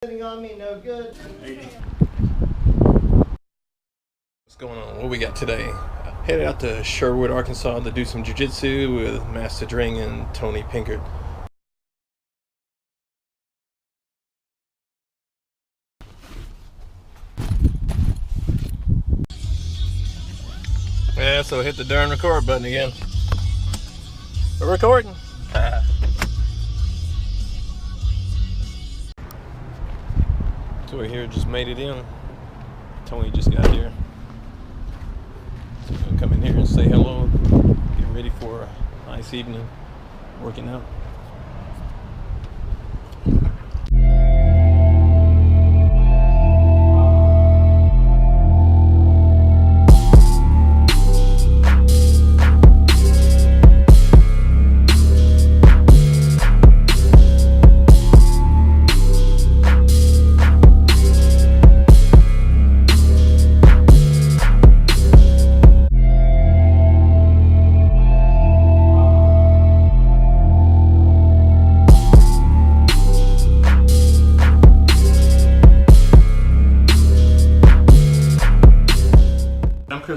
Sitting on me, no good. What's going on? What we got today? Headed out to Sherwood, Arkansas to do some jiu-jitsu with Master Dring and Tony Pinkert. Yeah, so hit the darn record button again. We're recording. So we're here, just made it in. Tony just got here. So I'm gonna come in here and say hello, get ready for a nice evening working out.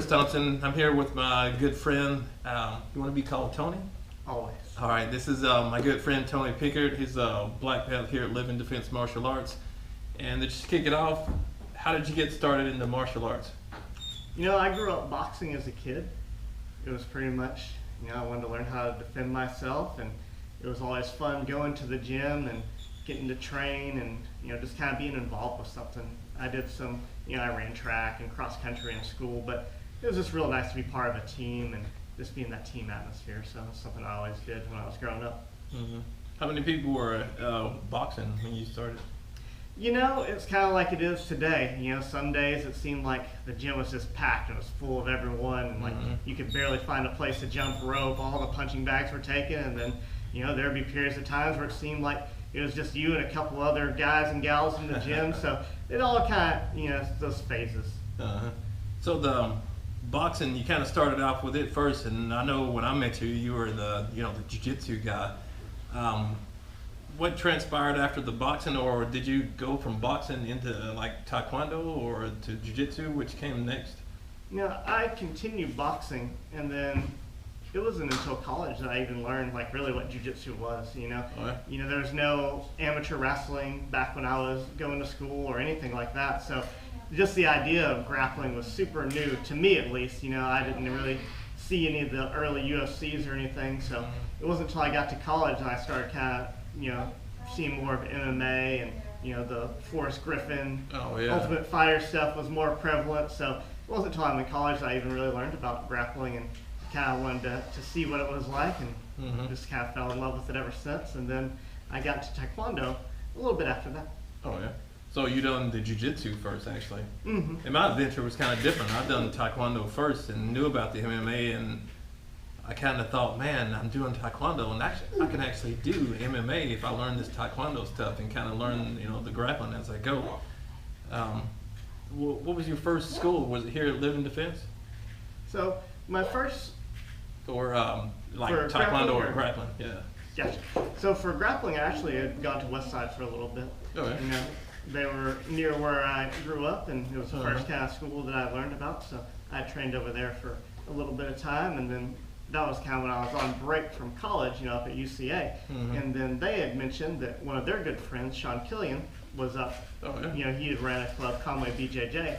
Thompson. I'm here with my good friend. You want to be called Tony? Always. All right. This is my good friend Tony Pinkert. He's a black belt here at Live in Defense Martial Arts. And to just kick it off, how did you get started into martial arts? You know, I grew up boxing as a kid. It was pretty much, I wanted to learn how to defend myself, and it was always fun going to the gym and getting to train and, just kind of being involved with something. I did some, I ran track and cross country in school, but it was just real nice to be part of a team and just be in that team atmosphere. So it's something I always did when I was growing up. Mm-hmm. How many people were boxing when you started? It's kind of like it is today. Some days it seemed like the gym was just packed and it was full of everyone, and you could barely find a place to jump rope. All the punching bags were taken, and then there'd be periods of times where it seemed like it was just you and a couple other guys and gals in the gym. So it all kind of, those phases. Uh-huh. So the boxing, you kind of started off with it first, and I know when I met you, you were the jiu-jitsu guy. What transpired after the boxing, or did you go from boxing into like taekwondo or to jiu-jitsu? Which came next? I continued boxing, and then it wasn't until college that I even learned really what jiu-jitsu was. Oh, yeah? There was no amateur wrestling back when I was going to school or anything like that. So just the idea of grappling was super new to me, at least. I didn't really see any of the early UFCs or anything. So it wasn't until I got to college that I started kind of seeing more of MMA, and the Forrest Griffin, Ultimate Fighter stuff was more prevalent. So it wasn't until I'm in college that I even really learned about grappling and kind of wanted to see what it was like, and just kind of fell in love with it ever since. And then I got to taekwondo a little bit after that. Oh yeah. So you done the jiu-jitsu first, actually. Mm-hmm. And my adventure was kind of different. I done taekwondo first and knew about the MMA, and I kind of thought, man, I'm doing taekwondo, and actually I can actually do MMA if I learn this taekwondo stuff and kind of learn, the grappling as I go. What was your first school? Was it here at Live in Defense? So my first, or taekwondo or grappling? Yeah. Gotcha. So for grappling, I actually had gone to Westside for a little bit. Oh, yeah. They were near where I grew up, and it was the first kind of school that I learned about. So I trained over there for a little bit of time, and then that was kind of when I was on break from college, up at UCA. And then they had mentioned that one of their good friends, Sean Killian, was up. Oh, yeah. He had ran a club, Conway BJJ,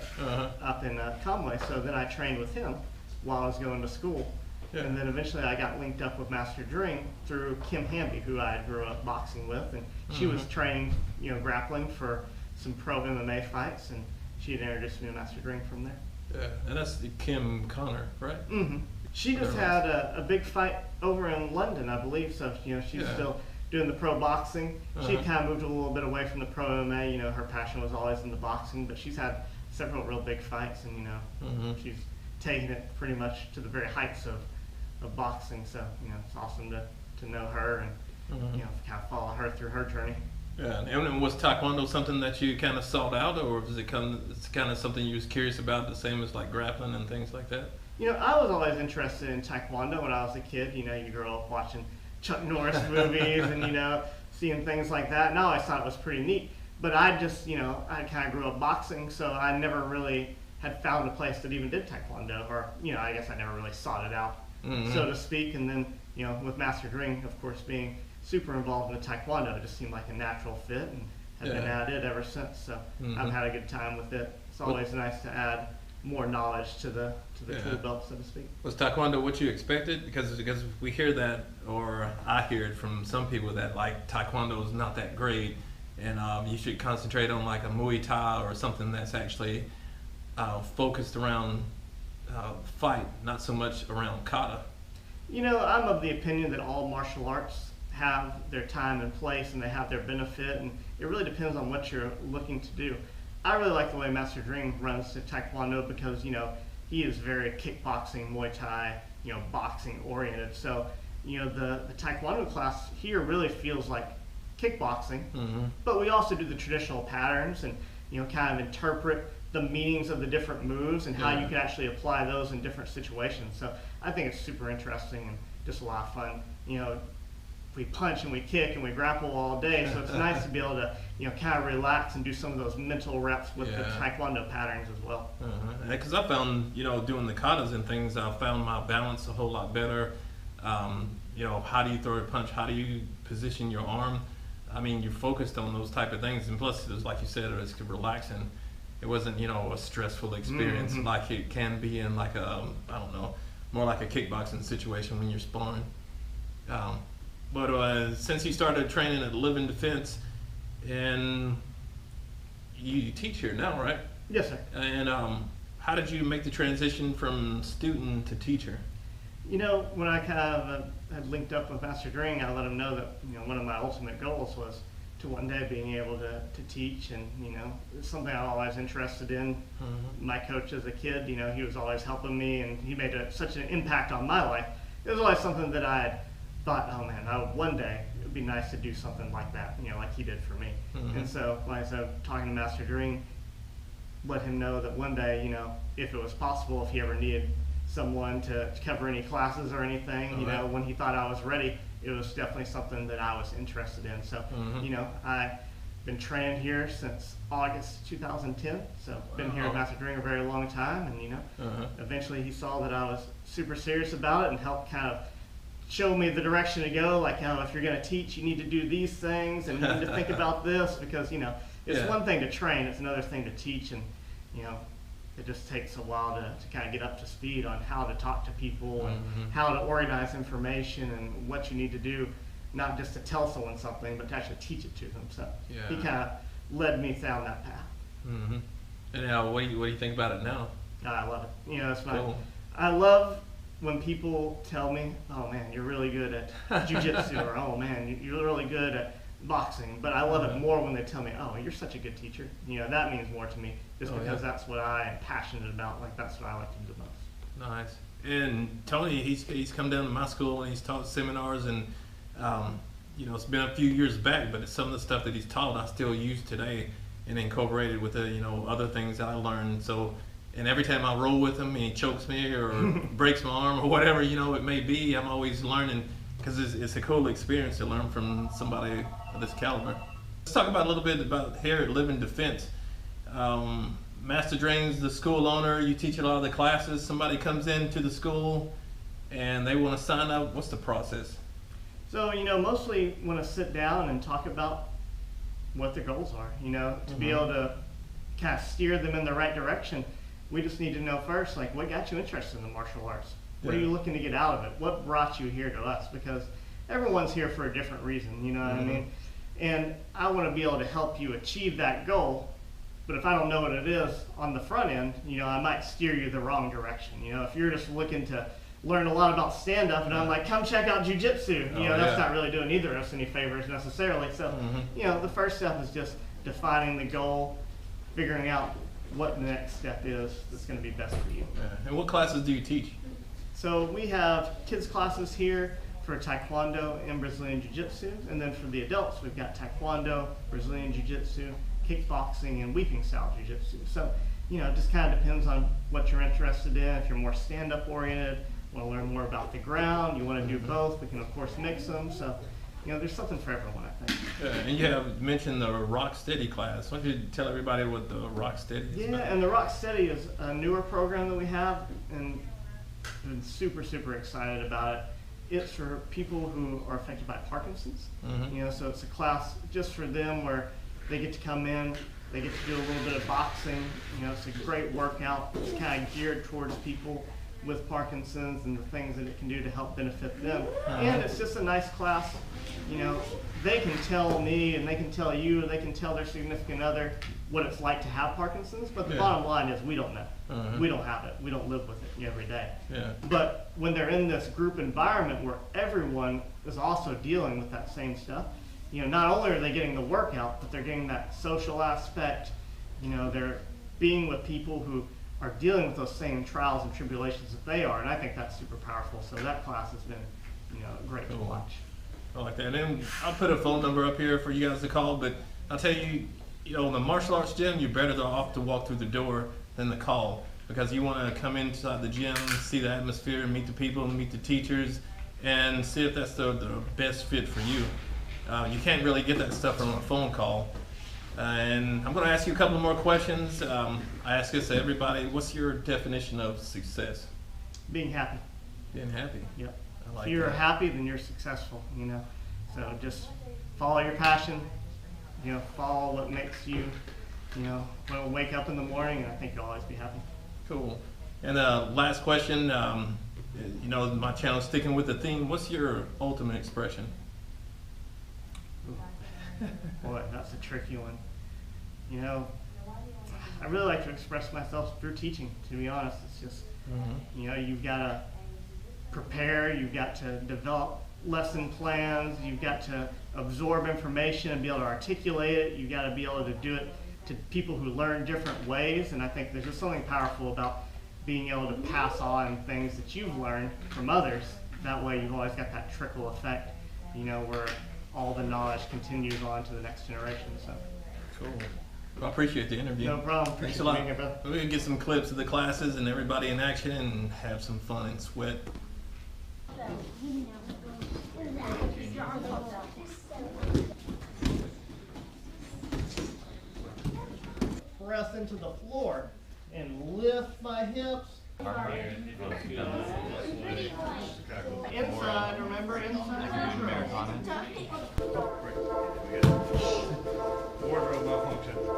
up in Conway. So then I trained with him while I was going to school. Yeah. And then eventually I got linked up with Master Dring through Kim Hamby, who I grew up boxing with, and she was training, grappling for some pro MMA fights, and she had introduced me to Master Dring from there. Yeah, and that's Kim Connor, right? Mm-hmm. She just had a big fight over in London, I believe. So she's still doing the pro boxing. She kind of moved a little bit away from the pro MMA. Her passion was always in the boxing, but she's had several real big fights, and she's taken it pretty much to the very heights of boxing. So it's awesome to know her and kind of follow her through her journey. Yeah, and was taekwondo something that you kind of sought out, or was it kind of something you was curious about, the same as like grappling and things like that? I was always interested in taekwondo when I was a kid. You grow up watching Chuck Norris movies and seeing things like that, and I always thought it was pretty neat. But I just, I kind of grew up boxing, so I never really had found a place that even did Taekwondo, or, I guess I never really sought it out, so to speak. And then, with Master Ring, of course, being super involved in the Taekwondo, it just seemed like a natural fit, and have been at it ever since. So I've had a good time with it. It's always nice to add more knowledge to the tool belt, so to speak. Was Taekwondo what you expected? Because we hear that, or I hear it from some people that like Taekwondo is not that great, and you should concentrate on like a Muay Thai or something that's actually focused around fight, not so much around kata. I'm of the opinion that all martial arts have their time and place, and they have their benefit, and it really depends on what you're looking to do. I really like the way Master Ring runs the Taekwondo because, he is very kickboxing, Muay Thai, boxing oriented. So, the Taekwondo class here really feels like kickboxing, but we also do the traditional patterns and, kind of interpret the meanings of the different moves and how you can actually apply those in different situations. So I think it's super interesting and just a lot of fun. We punch and we kick and we grapple all day, so it's nice to be able to, kind of relax and do some of those mental reps with the Taekwondo patterns as well. Because I found, doing the katas and things, I found my balance a whole lot better. How do you throw a punch? How do you position your arm? I mean, you're focused on those type of things, and plus, it was like you said, it's relaxing. It wasn't, a stressful experience like it can be in like a, I don't know, more like a kickboxing situation when you're sparring. But since you started training at Living Defense, and you teach here now, right? Yes, sir. And how did you make the transition from student to teacher? When I kind of had linked up with Master Ring, I let him know that, one of my ultimate goals was to one day being able to teach, and, it's something I'm always interested in. My coach as a kid, he was always helping me, and he made such an impact on my life. It was always something that I had thought, oh man, one day it would be nice to do something like that, like he did for me. And so, like I said, talking to Master Ring, let him know that one day, if it was possible, if he ever needed someone to cover any classes or anything, when he thought I was ready, it was definitely something that I was interested in. So, I've been training here since August 2010, so been here at Master Ring a very long time, and eventually he saw that I was super serious about it and helped kind of show me the direction to go, like, if you're going to teach, you need to do these things, and you need to think about this, because, it's one thing to train, it's another thing to teach, and, it just takes a while to kind of get up to speed on how to talk to people and how to organize information and what you need to do, not just to tell someone something, but to actually teach it to them. So he kind of led me down that path. And now, what do you think about it now? I love it. It's Cool. I love when people tell me, oh man, you're really good at jiu-jitsu, or oh man, you're really good at boxing. But I love it more when they tell me, oh, you're such a good teacher. That means more to me, just because that's what I am passionate about. Like, that's what I like to do the most. Nice. And Tony, he's come down to my school and he's taught seminars, and it's been a few years back, but some of the stuff that he's taught I still use today and incorporated with the other things that I learned. So, and every time I roll with him and he chokes me or breaks my arm or whatever it may be, I'm always learning, because it's a cool experience to learn from somebody of this caliber. Let's talk about a little bit about here at Living Defense. Master Ring's the school owner. You teach a lot of the classes. Somebody comes into the school and they want to sign up. What's the process? So, mostly want to sit down and talk about what their goals are, to be able to kind of steer them in the right direction. We just need to know first, like, what got you interested in the martial arts? What are you looking to get out of it? What brought you here to us? Because everyone's here for a different reason, you know what I mean? And I want to be able to help you achieve that goal, but if I don't know what it is on the front end, I might steer you the wrong direction. If you're just looking to learn a lot about stand-up and I'm like, come check out jiu-jitsu, that's not really doing either of us any favors necessarily. So, the first step is just defining the goal, figuring out what the next step is that's going to be best for you. And what classes do you teach? So we have kids classes here for Taekwondo and Brazilian Jiu-Jitsu, and then for the adults we've got Taekwondo, Brazilian Jiu-Jitsu, kickboxing, and weeping style Jiu-Jitsu. So, it just kind of depends on what you're interested in. If you're more stand-up oriented, want to learn more about the ground, you want to do both, we can of course mix them. So there's something for everyone, I think. And you have mentioned the Rock Steady class. Why don't you tell everybody what the Rock Steady is about? And the Rock Steady is a newer program that we have, and I've been super, super excited about it. It's for people who are affected by Parkinson's. So it's a class just for them where they get to come in, they get to do a little bit of boxing. It's a great workout. It's kind of geared towards people with Parkinson's and the things that it can do to help benefit them. And it's just a nice class. They can tell me and they can tell you, they can tell their significant other what it's like to have Parkinson's, but the bottom line is we don't know. We don't have it. We don't live with it every day. But when they're in this group environment where everyone is also dealing with that same stuff, not only are they getting the workout, but they're getting that social aspect. They're being with people who are dealing with those same trials and tribulations that they are, and I think that's super powerful. So that class has been, great to watch. I like that. And I'll put a phone number up here for you guys to call, but I'll tell you, in the martial arts gym, you're better off to walk through the door than to call, because you want to come inside the gym, see the atmosphere, meet the people, meet the teachers, and see if that's the best fit for you. You can't really get that stuff from a phone call. And I'm going to ask you a couple more questions. I ask this to everybody. What's your definition of success? Being happy. Being happy? Yep. I like if you're that. happy, then you're successful, So just follow your passion, follow what makes you, wake up in the morning, and I think you'll always be happy. Cool. And last question, my channel's sticking with the theme. What's your ultimate expression? Boy, that's a tricky one. I really like to express myself through teaching, to be honest. It's just, you've got to prepare, you've got to develop lesson plans, you've got to absorb information and be able to articulate it, you've got to be able to do it to people who learn different ways, and I think there's just something powerful about being able to pass on things that you've learned from others. That way you've always got that trickle effect, where all the knowledge continues on to the next generation. So cool. Well, I appreciate the interview. No problem. Thanks a lot. We're going to get some clips of the classes and everybody in action and have some fun and sweat. Press into the floor and lift my hips. Inside, remember, inside. Wardrobe malfunction. We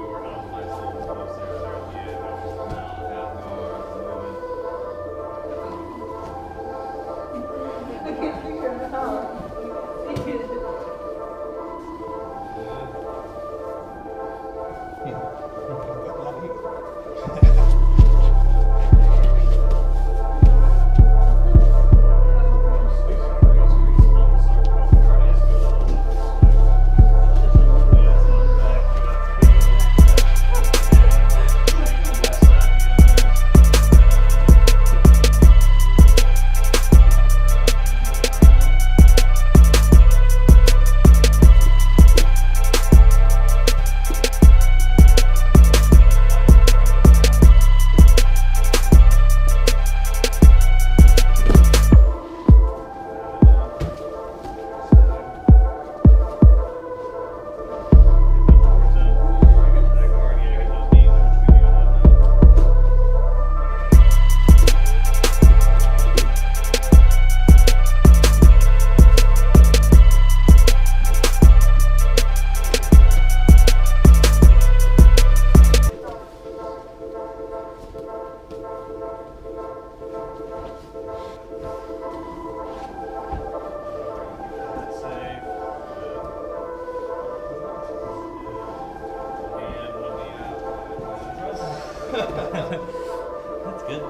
were on my son's upstairs there at the end. I was just now half an hour That's good.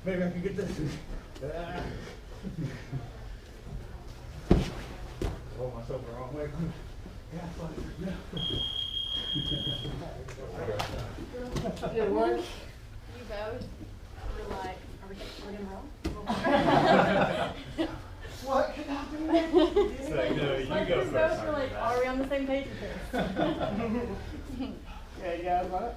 Maybe I can get this. Hold myself the wrong way. Yeah, Good work. You both were like, are we gonna roll? What could happen? So, no, you Like go we first. both were like, are we on the same page with this? Yeah, you guys want it?